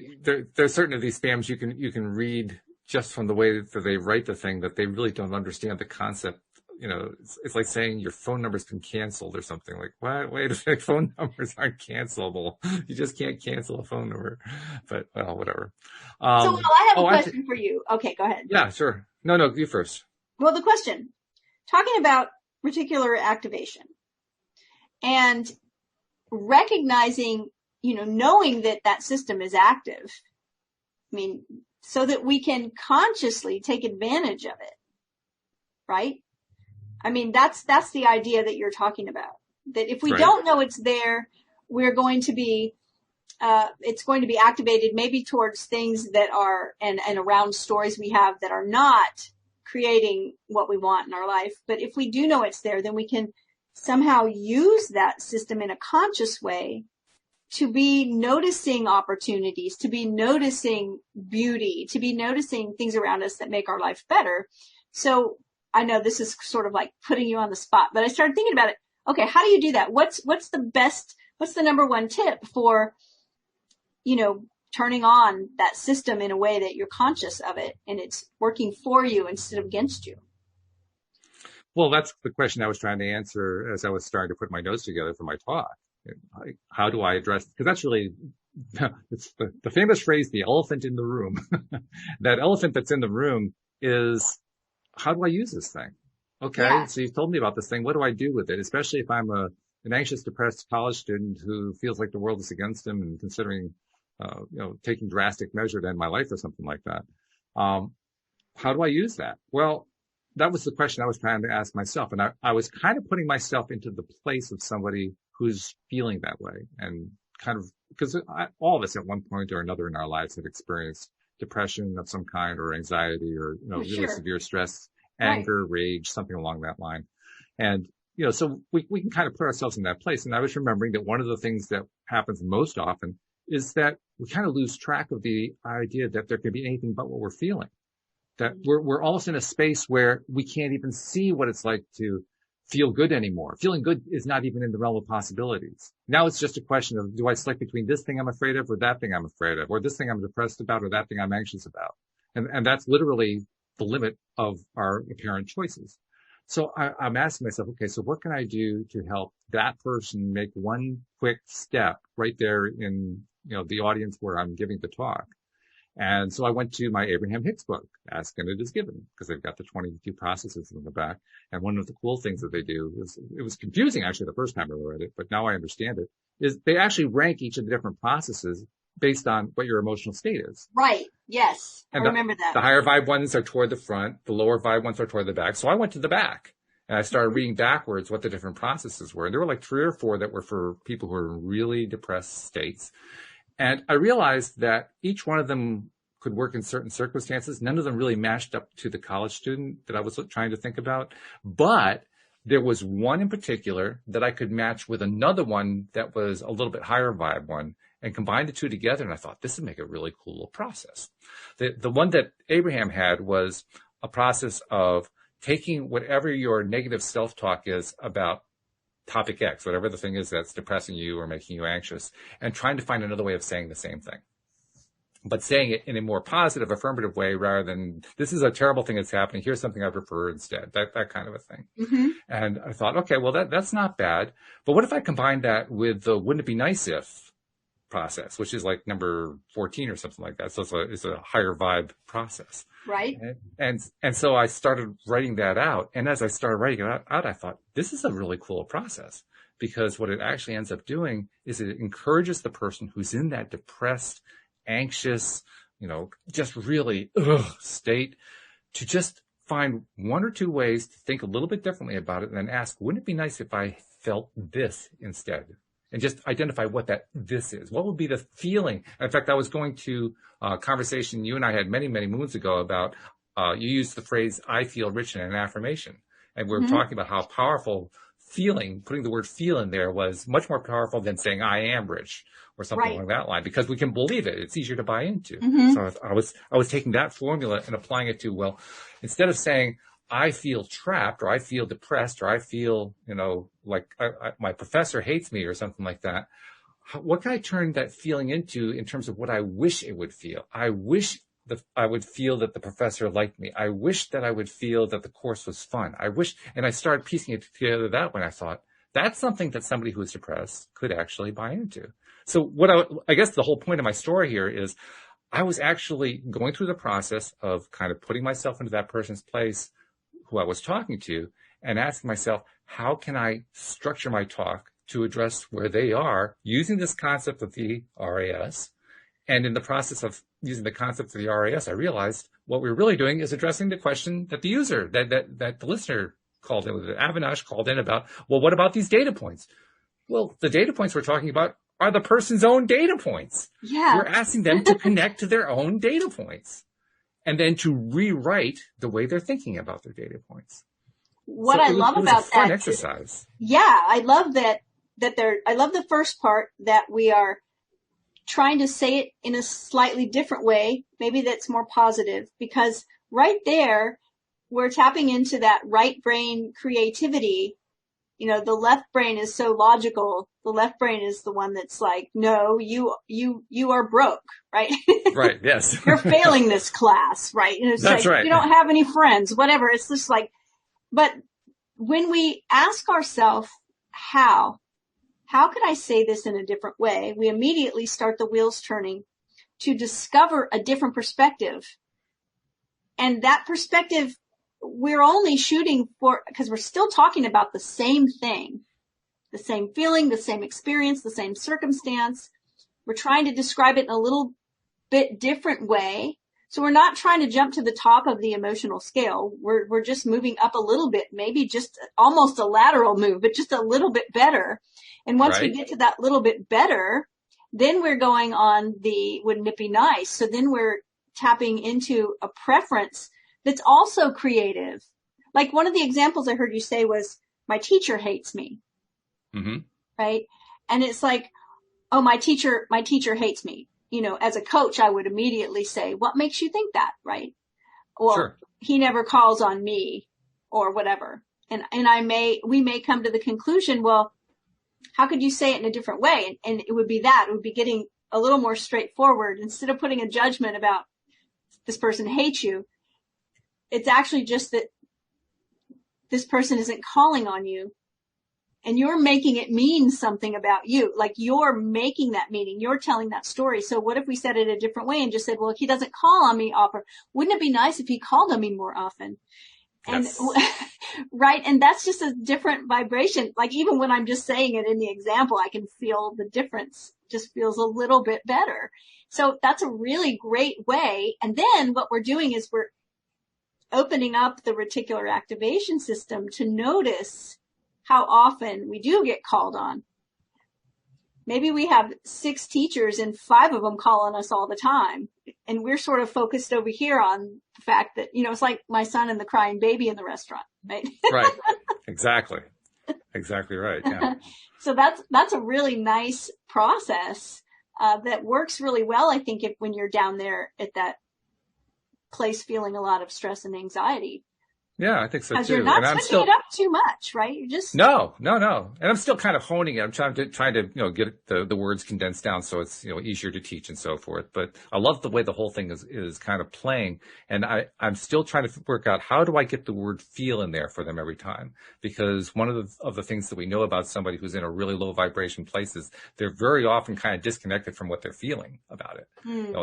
there's certain of these spams you can read just from the way that they write the thing that they really don't understand the concept. You know, it's like saying your phone number's been canceled or something. Like, what? Wait a second, phone numbers aren't cancelable. You just can't cancel a phone number. But, well, whatever. So, Will, I have a question for you. Okay, go ahead. Yeah, sure. No, you first. Well, the question, talking about reticular activation and recognizing, knowing that that system is active. I mean, so that we can consciously take advantage of it, right? I mean, that's the idea that you're talking about. That if we don't know it's there, we're going to be, it's going to be activated maybe towards things that are, and around stories we have that are not creating what we want in our life. But if we do know it's there, then we can somehow use that system in a conscious way to be noticing opportunities, to be noticing beauty, to be noticing things around us that make our life better. So I know this is sort of like putting you on the spot, but I started thinking about it. Okay, how do you do that? What's the number one tip for, turning on that system in a way that you're conscious of it and it's working for you instead of against you? Well, that's the question I was trying to answer as I was starting to put my notes together for my talk. How do I address, because that's really, it's the famous phrase, the elephant in the room. That elephant that's in the room is, how do I use this thing? Okay. Yeah. So you've told me about this thing. What do I do with it? Especially if I'm an anxious, depressed college student who feels like the world is against him and considering, taking drastic measure to end my life or something like that. How do I use that? Well, that was the question I was trying to ask myself. And I was kind of putting myself into the place of somebody who's feeling that way, and kind of, because all of us at one point or another in our lives have experienced depression of some kind, or anxiety, or, really severe stress, anger, rage, something along that line. And, so we can kind of put ourselves in that place. And I was remembering that one of the things that happens most often is that we kind of lose track of the idea that there can be anything but what we're feeling. That we're almost in a space where we can't even see what it's like to feel good anymore. Feeling good is not even in the realm of possibilities. Now it's just a question of, do I select between this thing I'm afraid of or that thing I'm afraid of, or this thing I'm depressed about or that thing I'm anxious about? And that's literally the limit of our apparent choices. So I'm asking myself, okay, so what can I do to help that person make one quick step right there in, the audience where I'm giving the talk? And so I went to my Abraham Hicks book, Ask and It Is Given, because they've got the 22 processes in the back. And one of the cool things that they do is, it was confusing actually the first time I read it, but now I understand it, is they actually rank each of the different processes based on what your emotional state is. Right. Yes. And I remember that. The higher vibe ones are toward the front. The lower vibe ones are toward the back. So I went to the back and I started reading backwards what the different processes were. And there were like 3 or 4 that were for people who are in really depressed states. And I realized that each one of them could work in certain circumstances. None of them really matched up to the college student that I was trying to think about. But there was one in particular that I could match with another one that was a little bit higher vibe one, and combine the two together. And I thought, this would make a really cool little process. The one that Abraham had was a process of taking whatever your negative self-talk is about topic X, whatever the thing is that's depressing you or making you anxious, and trying to find another way of saying the same thing, but saying it in a more positive, affirmative way rather than, this is a terrible thing that's happening, here's something I prefer instead, that kind of a thing. Mm-hmm. And I thought, okay, well, that's not bad. But what if I combined that with the wouldn't it be nice if process, which is like number 14 or something like that. So it's a higher vibe process. Right. And so I started writing that out. And as I started writing it out, I thought, this is a really cool process, because what it actually ends up doing is it encourages the person who's in that depressed, anxious, just really state to just find 1 or 2 ways to think a little bit differently about it and then ask, wouldn't it be nice if I felt this instead? and just identify what that this is. What would be the feeling? In fact, I was going to a conversation you and I had many, many moons ago about, you used the phrase, I feel rich in an affirmation. And we were talking about how powerful feeling, putting the word feel in there was much more powerful than saying I am rich or something along that line, because we can believe it. It's easier to buy into. So I was taking that formula and applying it to, well, instead of saying I feel trapped or I feel depressed or I feel, like my professor hates me or something like that, what can I turn that feeling into in terms of what I wish it would feel? I wish I would feel that the professor liked me. I wish that I would feel that the course was fun. And I started piecing it together that way. I thought, that's something that somebody who is depressed could actually buy into. So I guess the whole point of my story here is I was actually going through the process of kind of putting myself into that person's place who I was talking to and asking myself, how can I structure my talk to address where they are using this concept of the RAS? And in the process of using the concept of the RAS, I realized what we were really doing is addressing the question that the user, that the listener called in, that Avinash called in about, well, what about these data points? Well, the data points we're talking about are the person's own data points. Yeah. We're asking them to connect to their own data points and then to rewrite the way they're thinking about their data points. What I love about that fun exercise. Yeah, I love I love the first part that we are trying to say it in a slightly different way, maybe that's more positive, because right there, we're tapping into that right brain creativity. The left brain is so logical. The left brain is the one that's like, no, you are broke, right? Right. Yes. You're failing this class, right? And it's that's like, right. You don't have any friends, whatever. It's just like, but when we ask ourselves, how could I say this in a different way? We immediately start the wheels turning to discover a different perspective. And that perspective, we're only shooting for, because we're still talking about the same thing, the same feeling, the same experience, the same circumstance. We're trying to describe it in a little bit different way. So we're not trying to jump to the top of the emotional scale. We're just moving up a little bit, maybe just almost a lateral move, but just a little bit better. And once we get to that little bit better, then we're going on wouldn't it be nice? So then we're tapping into a preference that's also creative. Like one of the examples I heard you say was, my teacher hates me. Right? And it's like, oh, my teacher hates me. As a coach, I would immediately say, what makes you think that? Right? Or he never calls on me or whatever. And we may come to the conclusion, well, how could you say it in a different way? And it would be getting a little more straightforward. Instead of putting a judgment about this person hates you, it's actually just that this person isn't calling on you and you're making it mean something about you. Like you're making that meaning. You're telling that story. So what if we said it a different way and just said, well, if he doesn't call on me often, wouldn't it be nice if he called on me more often? Yes. And right. And that's just a different vibration. Like even when I'm just saying it in the example, I can feel the difference just feels a little bit better. So that's a really great way. And then what we're doing is we're opening up the reticular activation system to notice how often we do get called on. Maybe we have 6 teachers and 5 of them call on us all the time. And we're sort of focused over here on the fact that, it's like my son and the crying baby in the restaurant, right? Right. Exactly. Exactly right. Yeah. So that's a really nice process, that works really well. I think when you're down there at that place feeling a lot of stress and anxiety. Yeah, I think so too. Because you're not switching it up too much, right? You're just no. And I'm still kind of honing it. I'm trying to get the words condensed down so it's easier to teach and so forth. But I love the way the whole thing is kind of playing, and I'm still trying to work out how do I get the word feel in there for them every time, because one of the things that we know about somebody who's in a really low vibration place is they're very often kind of disconnected from what they're feeling about it.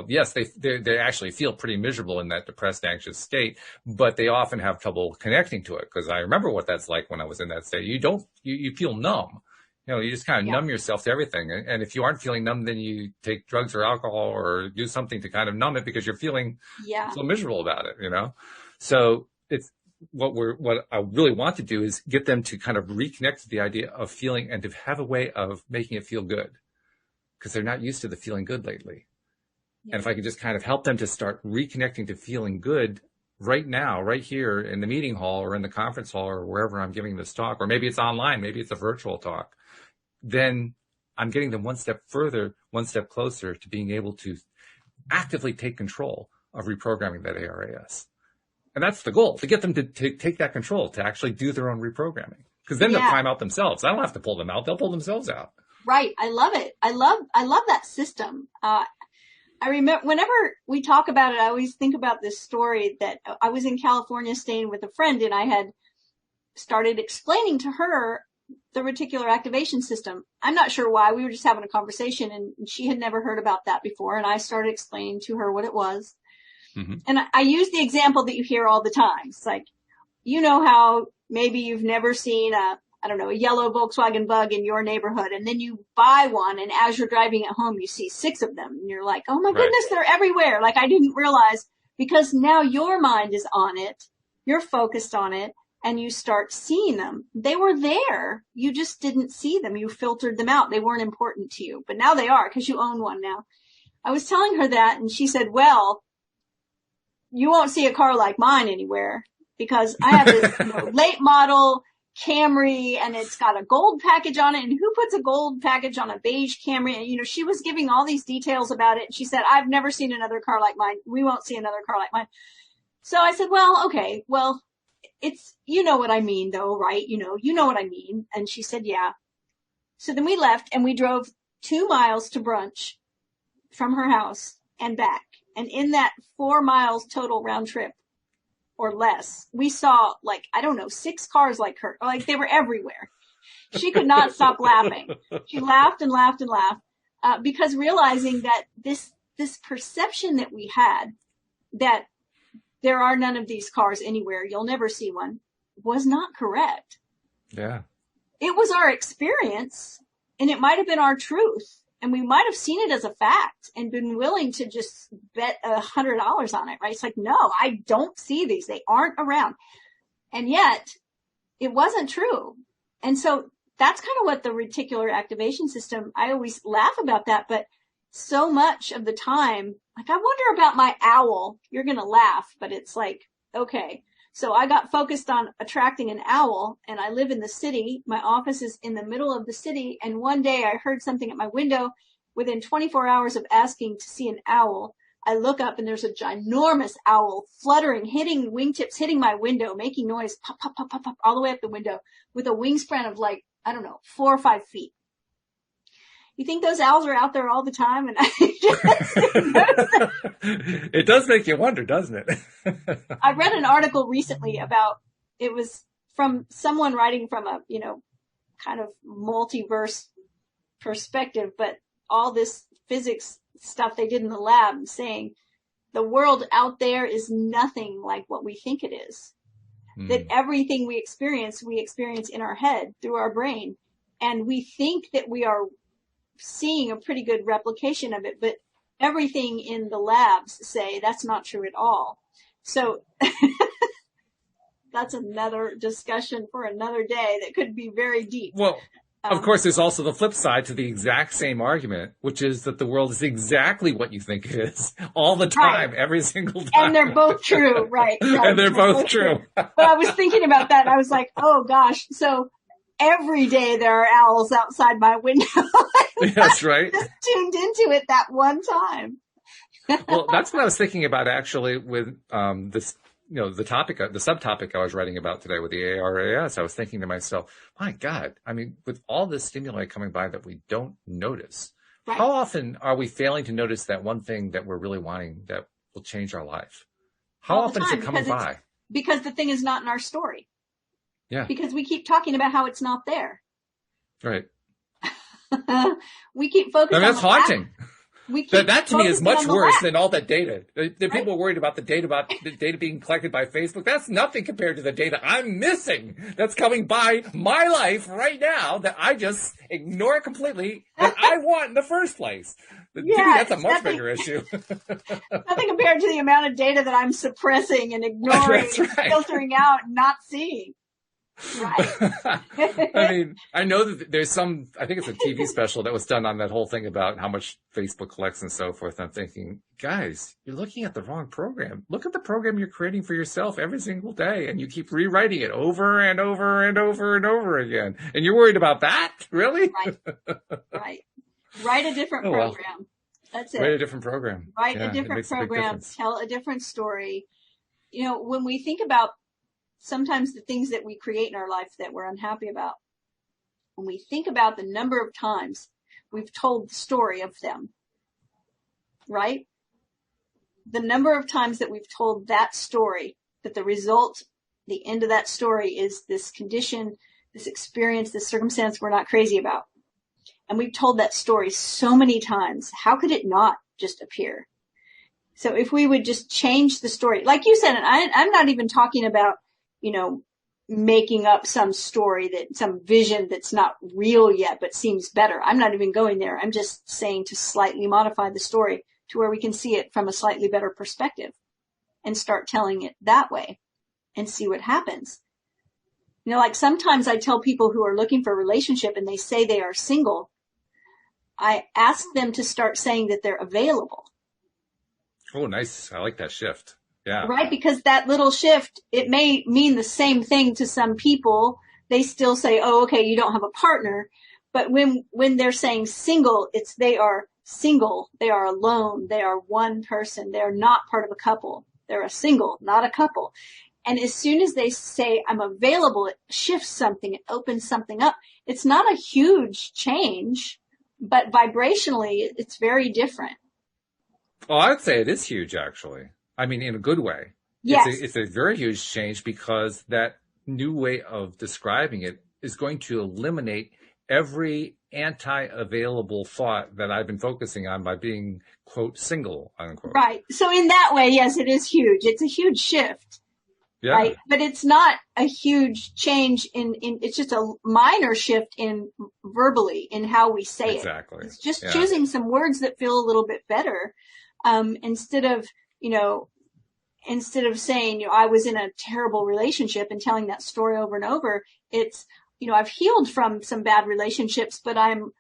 Yes, they actually feel pretty miserable in that depressed, anxious state, but they often have trouble connecting to it, because I remember what that's like when I was in that state. You feel numb. You just kind of numb yourself to everything. And if you aren't feeling numb, then you take drugs or alcohol or do something to kind of numb it because you're feeling so miserable about it, So what I really want to do is get them to kind of reconnect to the idea of feeling and to have a way of making it feel good, because they're not used to the feeling good lately. Yeah. And if I could just kind of help them to start reconnecting to feeling good right now, right here in the meeting hall or in the conference hall or wherever I'm giving this talk, or maybe it's online, maybe it's a virtual talk, then I'm getting them one step further, one step closer to being able to actively take control of reprogramming that ARAS. And that's the goal, to get them to take that control, to actually do their own reprogramming. Because then they'll climb out themselves. I don't have to pull them out. They'll pull themselves out. Right. I love it. I love that system. I remember whenever we talk about it, I always think about this story that I was in California staying with a friend, and I had started explaining to her the reticular activation system. I'm not sure why. We were just having a conversation, and she had never heard about that before. And I started explaining to her what it was. Mm-hmm. And I use the example that you hear all the time. It's like, you know how maybe you've never seen a yellow Volkswagen Bug in your neighborhood, and then you buy one, and as you're driving at home, you see 6 of them, and you're like, oh my goodness, they're everywhere. Like, I didn't realize, because now your mind is on it, you're focused on it, and you start seeing them. They were there. You just didn't see them. You filtered them out. They weren't important to you, but now they are, because you own one now. I was telling her that, and she said, well, you won't see a car like mine anywhere, because I have this late model Camry, and it's got a gold package on it. And who puts a gold package on a beige Camry? And, she was giving all these details about it. And she said, I've never seen another car like mine. We won't see another car like mine. So I said, well, okay, well, it's, you know what I mean though, right? You know what I mean. And she said, yeah. So then we left, and we drove 2 miles to brunch from her house and back. And in that 4 miles total round trip, or less, we saw 6 cars like her. Like, they were everywhere. She could not stop laughing. She laughed and laughed and laughed, because realizing that this perception that we had, that there are none of these cars anywhere, you'll never see one, was not correct. Yeah. It was our experience, and it might have been our truth. And we might have seen it as a fact and been willing to just bet $100 on it, right? It's like, no, I don't see these. They aren't around. And yet it wasn't true. And so that's kind of what the reticular activation system, I always laugh about that, but so much of the time, like, I wonder about my owl. You're going to laugh, but it's like, okay. So I got focused on attracting an owl, and I live in the city. My office is in the middle of the city. And one day I heard something at my window. Within 24 hours of asking to see an owl, I look up, and there's a ginormous owl fluttering, hitting wingtips, hitting my window, making noise, pop, pop, pop, pop, pop, all the way up the window with a wingspan of 4 or 5 feet. You think those owls are out there all the time? And it does make you wonder, doesn't it? I read an article recently about, it was from someone writing from a, kind of multiverse perspective, but all this physics stuff they did in the lab, saying the world out there is nothing like what we think it is. That everything we experience in our head through our brain. And we think that we are seeing a pretty good replication of it, but everything in the labs say that's not true at all. So that's another discussion for another day that could be very deep. Well, of course, there's also the flip side to the exact same argument, which is that the world is exactly what you think it is all the time, right. Every single time. And they're both true, right? And they're both true. But I was thinking about that. I was like, oh gosh. So every day there are owls outside my window. That's right. Just tuned into it that one time. Well, that's what I was thinking about actually with this, the subtopic I was writing about today with the ARAS. I was thinking to myself, my God, I mean, with all this stimuli coming by that we don't notice, right. How often are we failing to notice that one thing that we're really wanting that will change our life? How often is it coming by? Because the thing is not in our story. Yeah. Because we keep talking about how it's not there. Right. We keep focusing on that's haunting. we keep that to me is much worse than all that data. The right? people worried about the data being collected by Facebook. That's nothing compared to the data I'm missing. That's coming by my life right now that I just ignore completely that I want in the first place. To me, that's a much bigger issue. Nothing compared to the amount of data that I'm suppressing and ignoring, and filtering out, and not seeing. Right. I mean, I know that there's I think it's a TV special that was done on that whole thing about how much Facebook collects and so forth. I'm thinking, guys, you're looking at the wrong program. Look at the program you're creating for yourself every single day, and you keep rewriting it over and over and over and over again. And you're worried about that? Really? Right. Write a different program. That's it. Write a different program. Write a different program. Tell a different story. You know, when we think about sometimes the things that we create in our life that we're unhappy about, when we think about the number of times we've told the story of them, right? The number of times that we've told that story, that the result, the end of that story is this condition, this experience, this circumstance we're not crazy about. And we've told that story so many times. How could it not just appear? So if we would just change the story, like you said, and I'm not even talking about, making up some story some vision that's not real yet, but seems better. I'm not even going there. I'm just saying to slightly modify the story to where we can see it from a slightly better perspective and start telling it that way and see what happens. Like sometimes I tell people who are looking for a relationship and they say they are single, I ask them to start saying that they're available. Oh, nice. I like that shift. Yeah. Right? Because that little shift, it may mean the same thing to some people. They still say, oh, okay, you don't have a partner. But when they're saying single, they are single. They are alone. They are one person. They're not part of a couple. They're a single, not a couple. And as soon as they say I'm available, it shifts something. It opens something up. It's not a huge change, but vibrationally, it's very different. Well, I'd say it is huge, actually. I mean, in a good way. Yes. It's a very huge change because that new way of describing it is going to eliminate every anti-available thought that I've been focusing on by being, quote, single, unquote. Right. So in that way, yes, it is huge. It's a huge shift. Yeah. Right. But it's not a huge change it's just a minor shift in verbally in how we say exactly. It's just choosing some words that feel a little bit better. Instead of saying, I was in a terrible relationship and telling that story over and over, it's, I've healed from some bad relationships, but I'm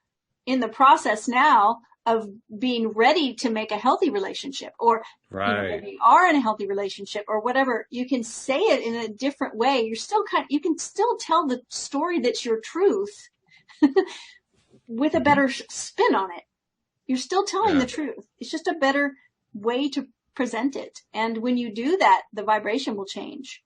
in the process now of being ready to make a healthy relationship or maybe are in a healthy relationship or whatever. You can say it in a different way. You can still tell the story that's your truth with a better spin on it. You're still telling the truth. It's just a better way to present it. And when you do that, the vibration will change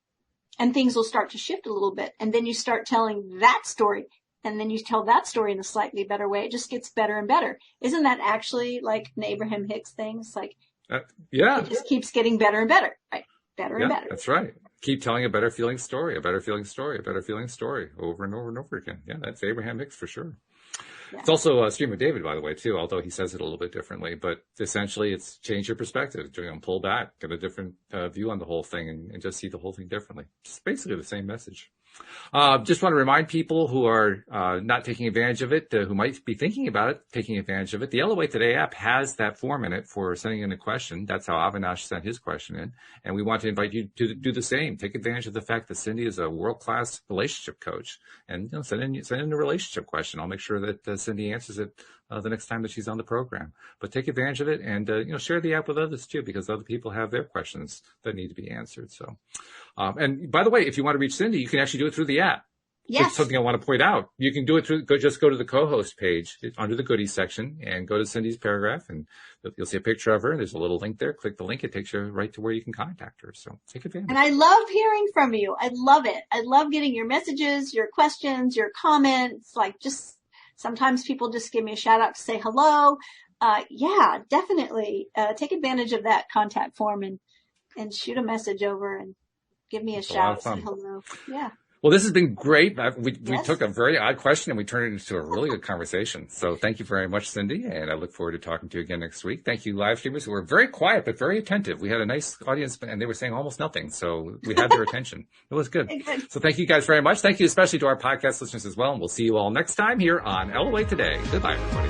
and things will start to shift a little bit. And then you start telling that story. And then you tell that story in a slightly better way. It just gets better and better. Isn't that actually like an Abraham Hicks thing? It's like, it just keeps getting better and better, right? Better and better. That's right. Keep telling a better feeling story, a better feeling story, a better feeling story over and over and over again. Yeah, that's Abraham Hicks for sure. Yeah. It's also a stream of David, by the way, too, although he says it a little bit differently. But essentially, it's change your perspective, pull back, get a different view on the whole thing and just see the whole thing differently. It's basically the same message. Just want to remind people who are not taking advantage of it, who might be thinking about it, taking advantage of it. The LOA Today app has that form in it for sending in a question. That's how Avinash sent his question in. And we want to invite you to do the same. Take advantage of the fact that Cindy is a world-class relationship coach. And send in a relationship question. I'll make sure that Cindy answers it the next time that she's on the program. But take advantage of it and share the app with others too, because other people have their questions that need to be answered. So, and by the way, if you want to reach Cindy, you can actually do it through the app. Yes. That's something I want to point out. You can do it just go to the co-host page under the goodies section and go to Cindy's paragraph and you'll see a picture of her. And there's a little link there. Click the link. It takes you right to where you can contact her. So take advantage. And I love hearing from you. I love it. I love getting your messages, your questions, your comments, sometimes people just give me a shout out to say hello. Yeah, definitely. Take advantage of that contact form and shoot a message over and give me a shout, say hello. Yeah. Well, this has been great. We Yes. took a very odd question and we turned it into a really good conversation. So thank you very much, Cindy. And I look forward to talking to you again next week. Thank you, live streamers who were very quiet, but very attentive. We had a nice audience and they were saying almost nothing. So we had their attention. It was good. So thank you guys very much. Thank you especially to our podcast listeners as well. And we'll see you all next time here on LOA Today. Goodbye, everybody.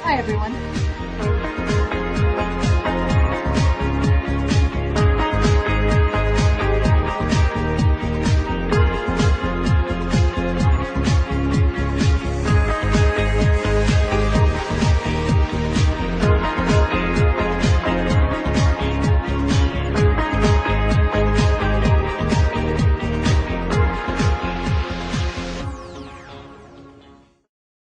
Hi, everyone.